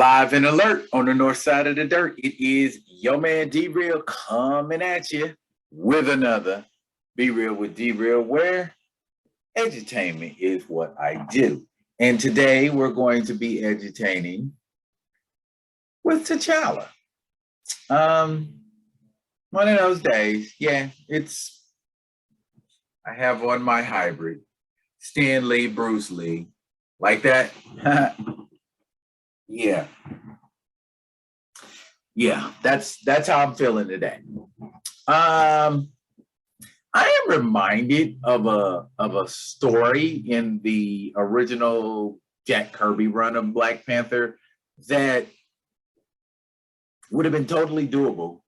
Live and alert on the north side of the dirt. It is your man D-Real coming at you with another Be Real with D-Real, where edutainment is what I do. And today we're going to be edutaining with T'Challa. One of those days, yeah, I have on my hybrid, Stan Lee, Bruce Lee, like that. Yeah, that's how I'm feeling today. I am reminded of a story in the original Jack Kirby Run of Black Panther that would have been totally doable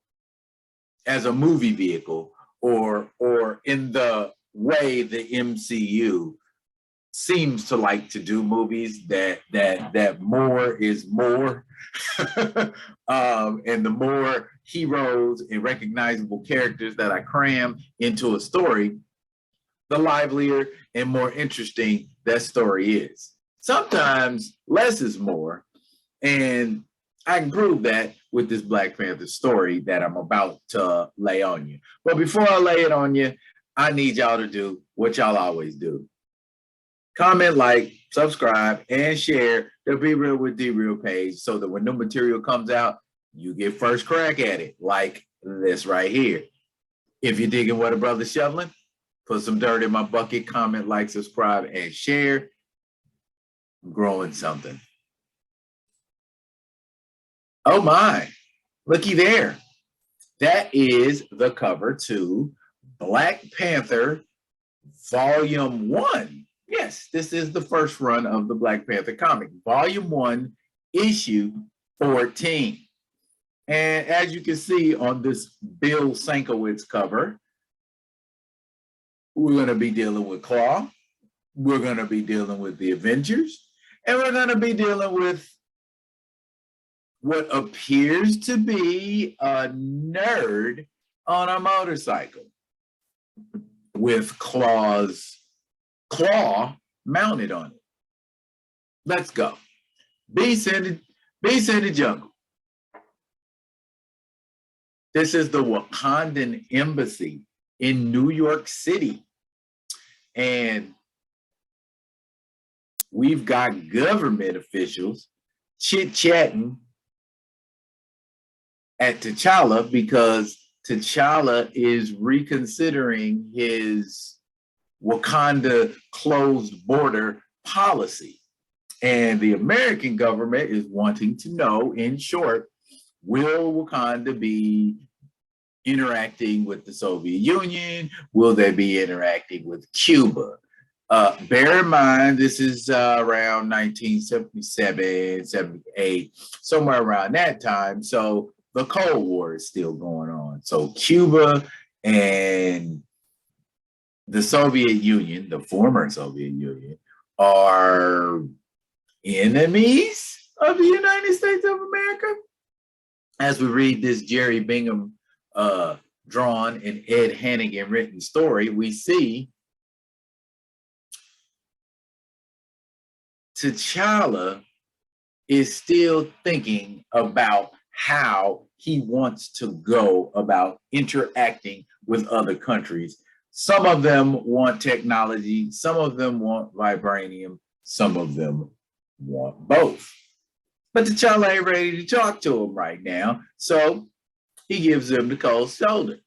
as a movie vehicle, or in the way the MCU seems to like to do movies, that more is more. And the more heroes and recognizable characters that I cram into a story, the livelier and more interesting that story is. Sometimes less is more, and I can prove that with this Black Panther story that I'm about to lay on you. But before I lay it on you, I need y'all to do what y'all always do. Comment, like, subscribe, and share the Be Real with D-Real page so that when new material comes out, you get first crack at it, like this right here. If you're digging what a brother's shoveling, put some dirt in my bucket, comment, like, subscribe, and share. I'm growing something. Oh my, looky there. That is the cover to Black Panther Volume 1. Yes, this is the first run of the Black Panther comic, Volume 1, Issue 14. And as you can see on this Bill Sienkiewicz cover, we're going to be dealing with Claw, we're going to be dealing with the Avengers, and we're going to be dealing with what appears to be a nerd on a motorcycle with Claw mounted on it. Let's go. Beast in the jungle. This is the Wakandan embassy in New York City. And we've got government officials chit-chatting at T'Challa because T'Challa is reconsidering his Wakanda closed border policy. And the American government is wanting to know, in short, will Wakanda be interacting with the Soviet Union? Will they be interacting with Cuba? Bear in mind, this is around 1977, 78, somewhere around that time. So the Cold War is still going on. So Cuba and the Soviet Union, the former Soviet Union, are enemies of the United States of America. As we read this Jerry Bingham drawn and Ed Hannigan written story, we see T'Challa is still thinking about how he wants to go about interacting with other countries. Some of them want technology, some of them want vibranium, some of them want both. But T'Challa ain't ready to talk to him right now, so he gives them the cold shoulder.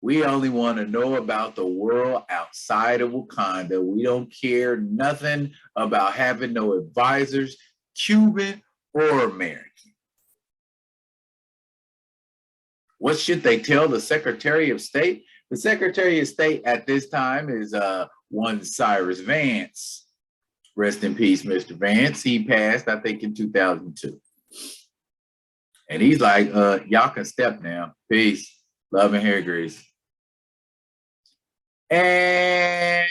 We only want to know about the world outside of Wakanda. We don't care nothing about having no advisors, Cuban or American. What should they tell the Secretary of State? The Secretary of State at this time is one Cyrus Vance. Rest in peace, Mr. Vance. He passed, I think, in 2002. And he's like, y'all can step now. Peace. Love and hair grease. And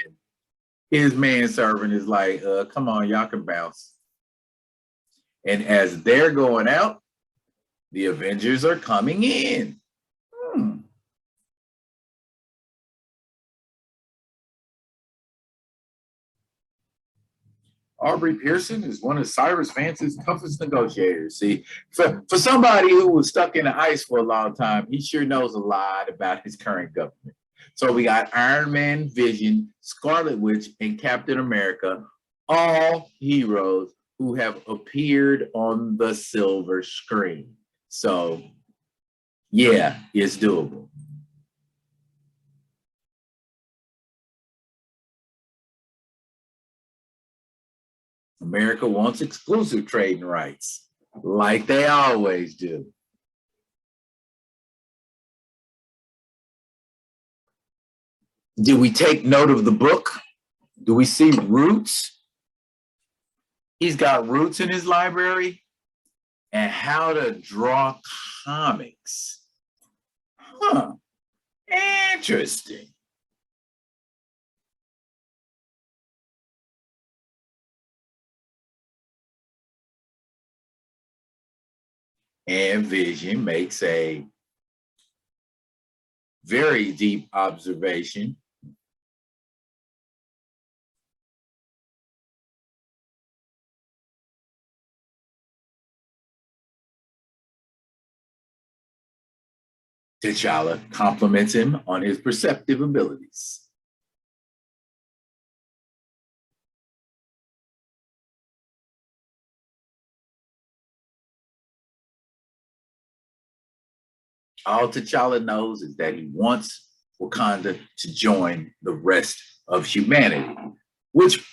his manservant is like, come on, y'all can bounce. And as they're going out, the Avengers are coming in. Aubrey Pearson is one of Cyrus Vance's toughest negotiators. See, for somebody who was stuck in the ice for a long time, he sure knows a lot about his current government. So we got Iron Man, Vision, Scarlet Witch, and Captain America, all heroes who have appeared on the silver screen. So yeah, it's doable. America wants exclusive trading rights, like they always do. Did we take note of the book? Do we see Roots? He's got Roots in his library and How to Draw Comics. Huh, interesting. And Vision makes a very deep observation. T'Challa compliments him on his perceptive abilities. All T'Challa knows is that he wants Wakanda to join the rest of humanity, which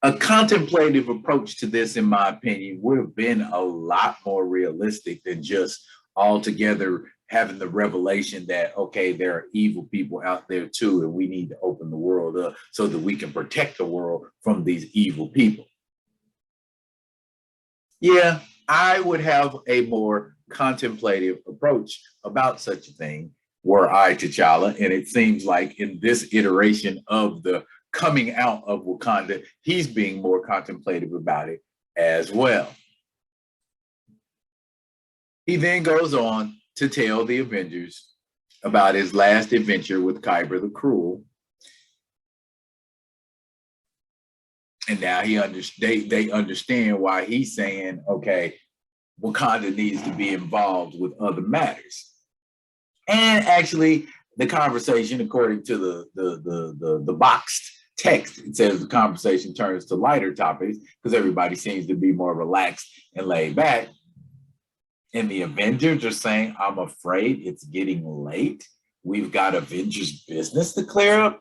a contemplative approach to this, in my opinion, would have been a lot more realistic than just altogether having the revelation that, okay, there are evil people out there too, and we need to open the world up so that we can protect the world from these evil people. Yeah, I would have a more contemplative approach about such a thing were I T'Challa. And it seems like in this iteration of the coming out of Wakanda, he's being more contemplative about it as well. He then goes on to tell the Avengers about his last adventure with Kyber the Cruel. And now they understand why he's saying, okay, Wakanda needs to be involved with other matters. And actually, the conversation, according to the boxed text, it says the conversation turns to lighter topics because everybody seems to be more relaxed and laid back. And the Avengers are saying, I'm afraid it's getting late. We've got Avengers business to clear up.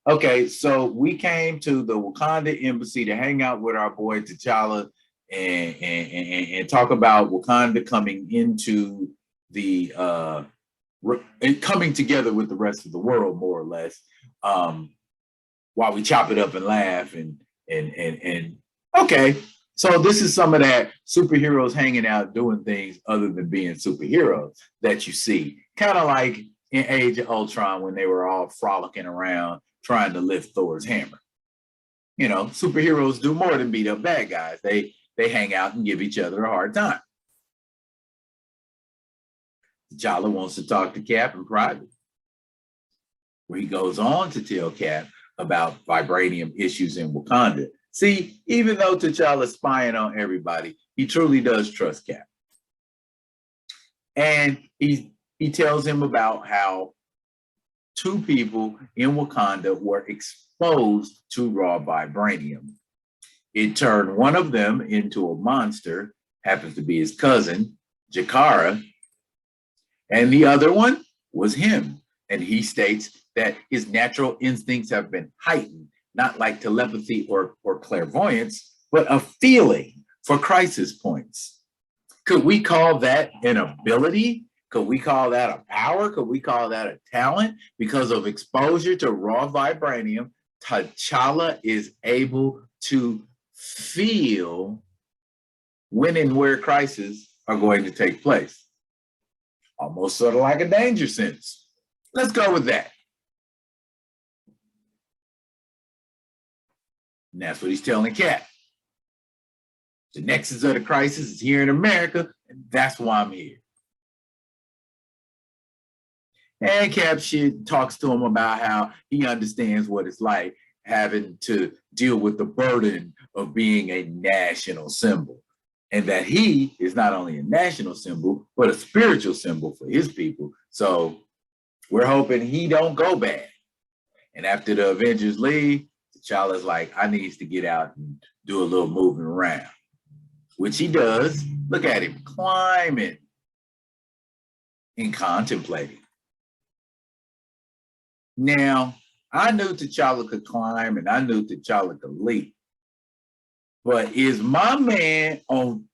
Okay, so we came to the Wakanda embassy to hang out with our boy T'Challa and talk about Wakanda coming into the and coming together with the rest of the world, more or less, while we chop it up and laugh and okay. So this is some of that superheroes hanging out doing things other than being superheroes that you see, kind of like in Age of Ultron when they were all frolicking around trying to lift Thor's hammer. You know, superheroes do more than beat up bad guys. They hang out and give each other a hard time. T'Challa wants to talk to Cap in private, where he goes on to tell Cap about vibranium issues in Wakanda. See, even though T'Challa's spying on everybody, he truly does trust Cap. And he tells him about how two people in Wakanda were exposed to raw vibranium. It turned one of them into a monster, happens to be his cousin, Jakara, and the other one was him. And he states that his natural instincts have been heightened, not like telepathy or clairvoyance, but a feeling for crisis points. Could we call that an ability? Could we call that a power? Could we call that a talent? Because of exposure to raw vibranium, T'Challa is able to feel when and where crises are going to take place. Almost sort of like a danger sense. Let's go with that. And that's what he's telling Cap. The nexus of the crisis is here in America, and that's why I'm here. And Cap talks to him about how he understands what it's like having to deal with the burden of being a national symbol. And that he is not only a national symbol, but a spiritual symbol for his people. So we're hoping he don't go bad. And after the Avengers leave, T'Challa's like, I needs to get out and do a little moving around, which he does. Look at him climbing and contemplating. Now, I knew T'Challa could climb and I knew T'Challa could leap. But is my man on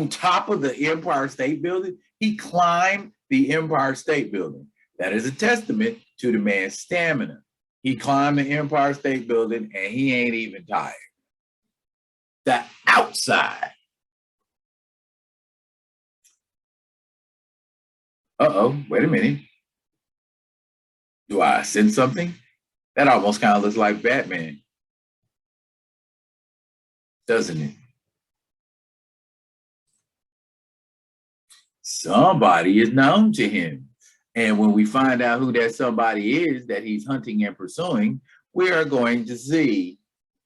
top of the Empire State Building? He climbed the Empire State Building. That is a testament to the man's stamina. He climbed the Empire State Building and he ain't even tired. The outside. Wait a minute. Do I sense something? That almost kind of looks like Batman, doesn't it? Somebody is known to him. And when we find out who that somebody is that he's hunting and pursuing, we are going to see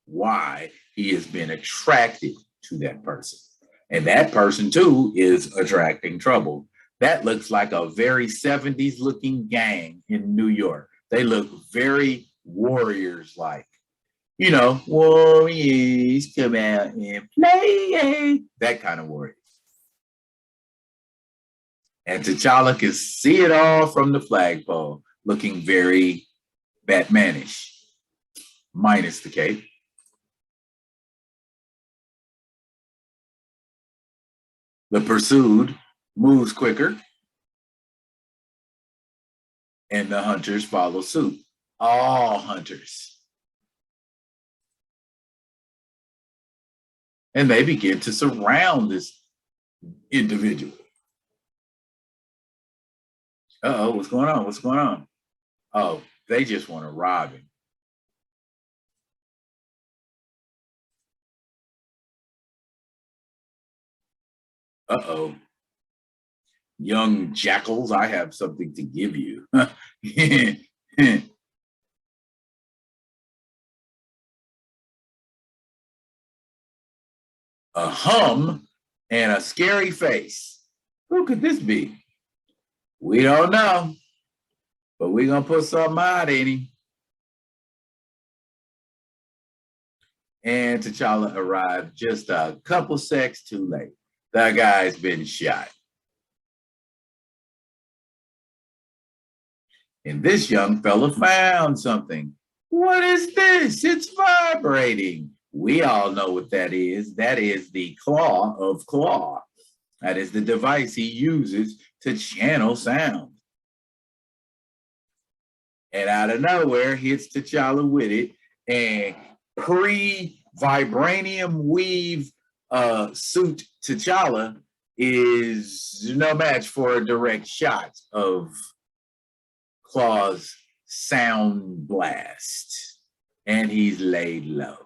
why he has been attracted to that person. And that person, too, is attracting trouble. That looks like a very 70s looking gang in New York. They look very warriors-like. You know, warriors come out and play. That kind of warriors. And T'Challa can see it all from the flagpole, looking very Batmanish, minus the cape. The pursued moves quicker, and the hunters follow suit. All hunters. And they begin to surround this individual. What's going on? What's going on? Oh, they just want to rob him. Young jackals, I have something to give you. A hum and a scary face. Who could this be? We don't know, but we're going to put something out in him. And T'Challa arrived just a couple seconds too late. The guy's been shot. And this young fella found something. What is this? It's vibrating. We all know what that is. That is the claw of Claw. That is the device he uses to channel sound. And out of nowhere, hits T'Challa with it. And pre-vibranium weave suit T'Challa is no match for a direct shot of Claw's sound blast. And he's laid low.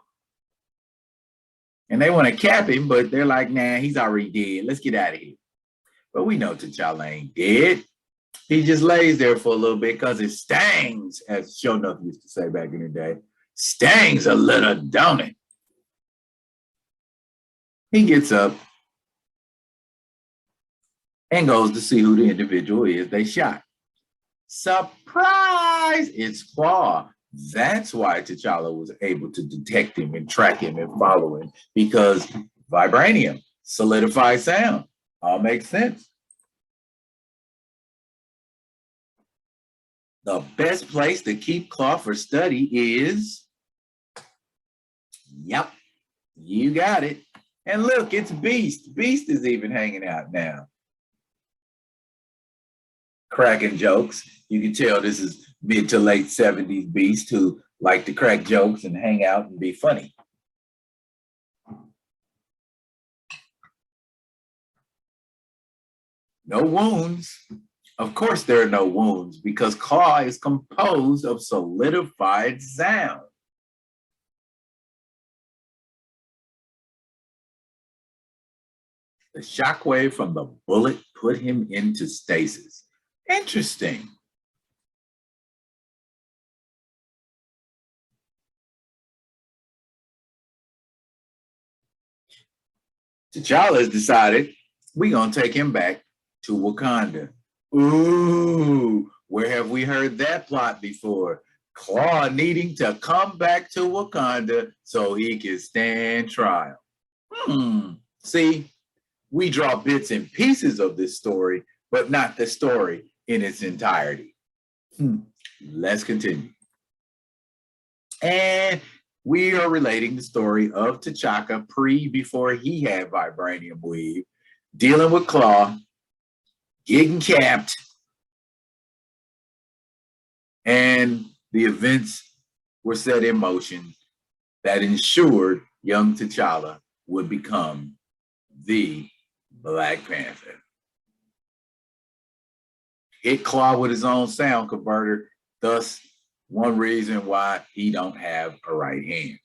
And they want to cap him, but they're like, nah, he's already dead. Let's get out of here. But we know T'Challa ain't dead. He just lays there for a little bit because it stings, as Shonuff used to say back in the day. Stings a little, don't it? He gets up and goes to see who the individual is they shot. Surprise! It's Claw. That's why T'Challa was able to detect him and track him and follow him, because vibranium, solidified sound, all makes sense. The best place to keep Claw for study is, yep, you got it. And look, it's Beast. Beast is even hanging out now. Cracking jokes. You can tell this is mid to late 70s Beast who like to crack jokes and hang out and be funny. No wounds. Of course there are no wounds because Claw is composed of solidified sound. The shockwave from the bullet put him into stasis. Interesting. T'Challa has decided we're going to take him back to Wakanda. Ooh, where have we heard that plot before? Claw needing to come back to Wakanda so he can stand trial. See, we draw bits and pieces of this story, but not the story in its entirety. Let's continue. And we are relating the story of T'Chaka before he had vibranium weave, dealing with Claw, getting capped, and the events were set in motion that ensured young T'Challa would become the Black Panther. Hit Claw with his own sound converter, thus one reason why he don't have a right hand.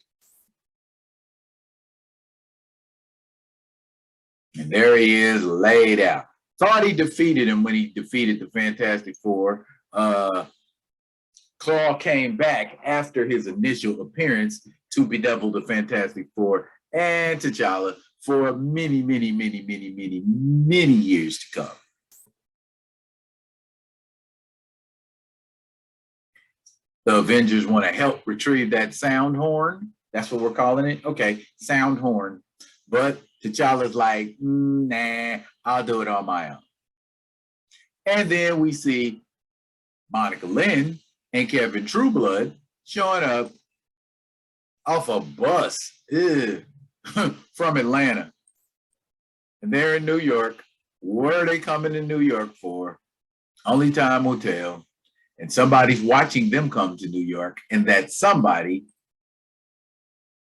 And there he is laid out. Thought he defeated him when he defeated the Fantastic Four. Claw came back after his initial appearance to bedevil the Fantastic Four and T'Challa for many years to come. The Avengers want to help retrieve that sound horn. That's what we're calling it. Okay, sound horn. But T'Challa's like, nah, I'll do it on my own. And then we see Monica Lynn and Kevin Trueblood showing up off a bus from Atlanta. And they're in New York. What are they coming to New York for? Only time will tell. And somebody's watching them come to New York, and that somebody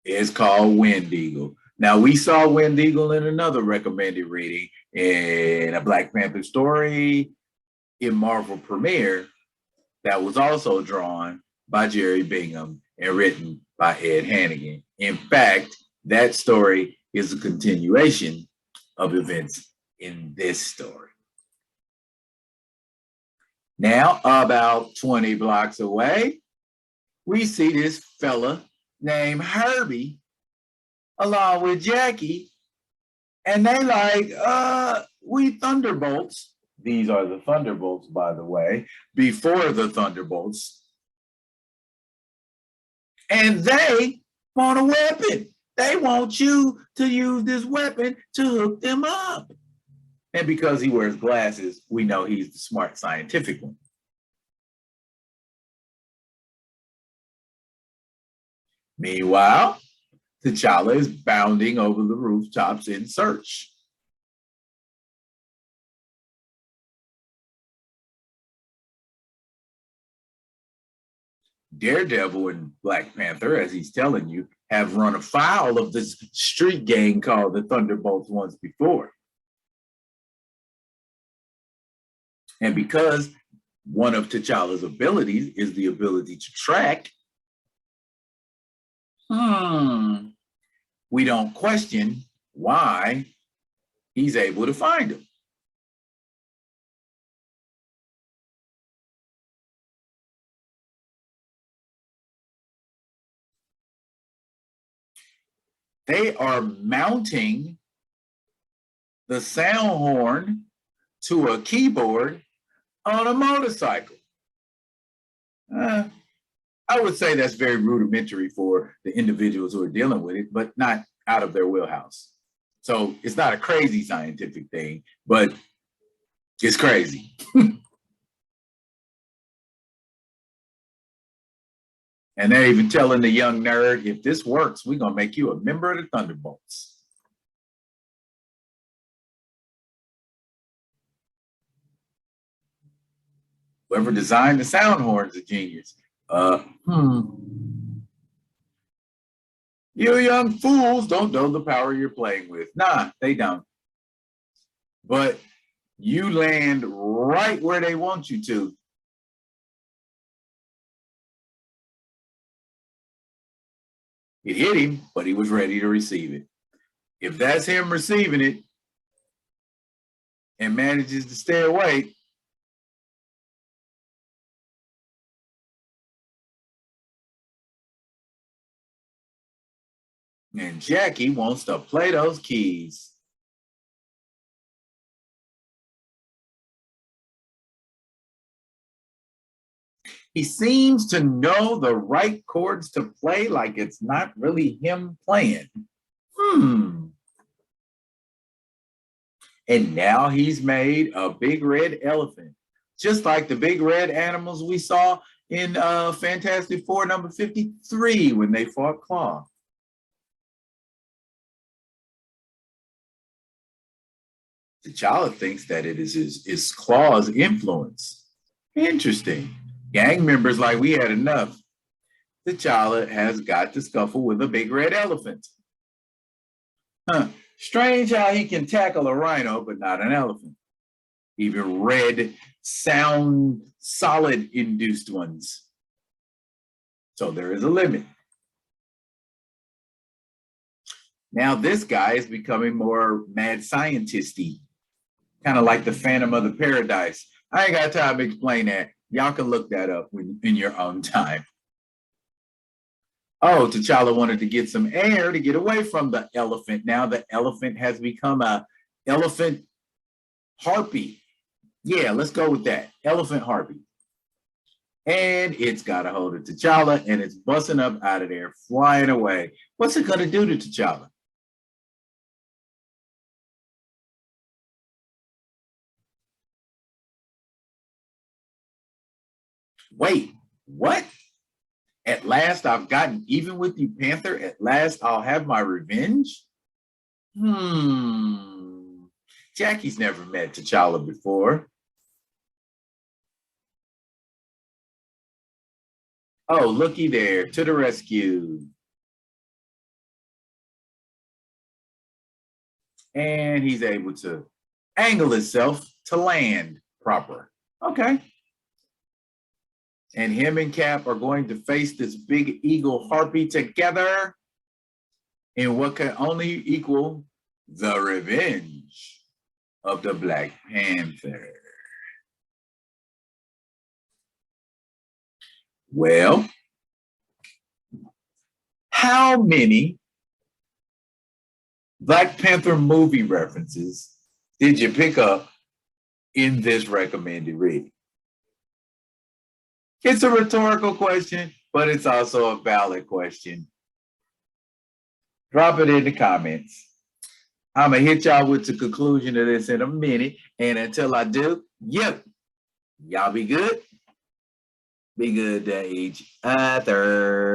is called Wind Eagle. Now, we saw Wind Eagle in another recommended reading in a Black Panther story in Marvel Premiere that was also drawn by Jerry Bingham and written by Ed Hannigan. In fact, that story is a continuation of events in this story. Now, about 20 blocks away, we see this fella named Herbie along with Jackie, and they like, we Thunderbolts. These are the Thunderbolts, by the way, before the Thunderbolts. And they want a weapon. They want you to use this weapon to hook them up. And because he wears glasses, we know he's the smart scientific one. Meanwhile, T'Challa is bounding over the rooftops in search. Daredevil and Black Panther, as he's telling you, have run afoul of this street gang called the Thunderbolts once before. And because one of T'Challa's abilities is the ability to track, we don't question why he's able to find him. They are mounting the sound horn to a keyboard on a motorcycle. I would say that's very rudimentary for the individuals who are dealing with it, but not out of their wheelhouse. So it's not a crazy scientific thing, but it's crazy. And they're even telling the young nerd, if this works, we're going to make you a member of the Thunderbolts. Whoever designed the sound horn's a genius. You young fools don't know the power you're playing with. Nah, they don't. But you land right where they want you to. It hit him, but he was ready to receive it. If that's him receiving it and manages to stay awake, and Jackie wants to play those keys. He seems to know the right chords to play, like it's not really him playing. And now he's made a big red elephant, just like the big red animals we saw in Fantastic Four number 53 when they fought Claw. T'Challa thinks that it is his Claw's influence. Interesting. Gang members like we had enough. T'Challa has got to scuffle with a big red elephant. Huh. Strange how he can tackle a rhino, but not an elephant. Even red, sound, solid induced ones. So there is a limit. Now this guy is becoming more mad scientist-y, kind of like the Phantom of the Paradise. I ain't got time to explain that. Y'all can look that up in your own time. Oh, T'Challa wanted to get some air to get away from the elephant. Now the elephant has become a elephant harpy. Yeah, let's go with that. Elephant harpy. And it's got a hold of T'Challa and it's busting up out of there, flying away. What's it going to do to T'Challa? Wait, what? At last I've gotten even with you, Panther. At last I'll have my revenge? Jackie's never met T'Challa before. Oh, looky there, to the rescue. And he's able to angle himself to land proper. Okay. And him and Cap are going to face this big eagle harpy together in what can only equal the revenge of the Black Panther. Well, how many Black Panther movie references did you pick up in this recommended reading? It's a rhetorical question, but it's also a valid question. Drop it in the comments. I'm going to hit y'all with the conclusion of this in a minute. And until I do, y'all be good. Be good to each other.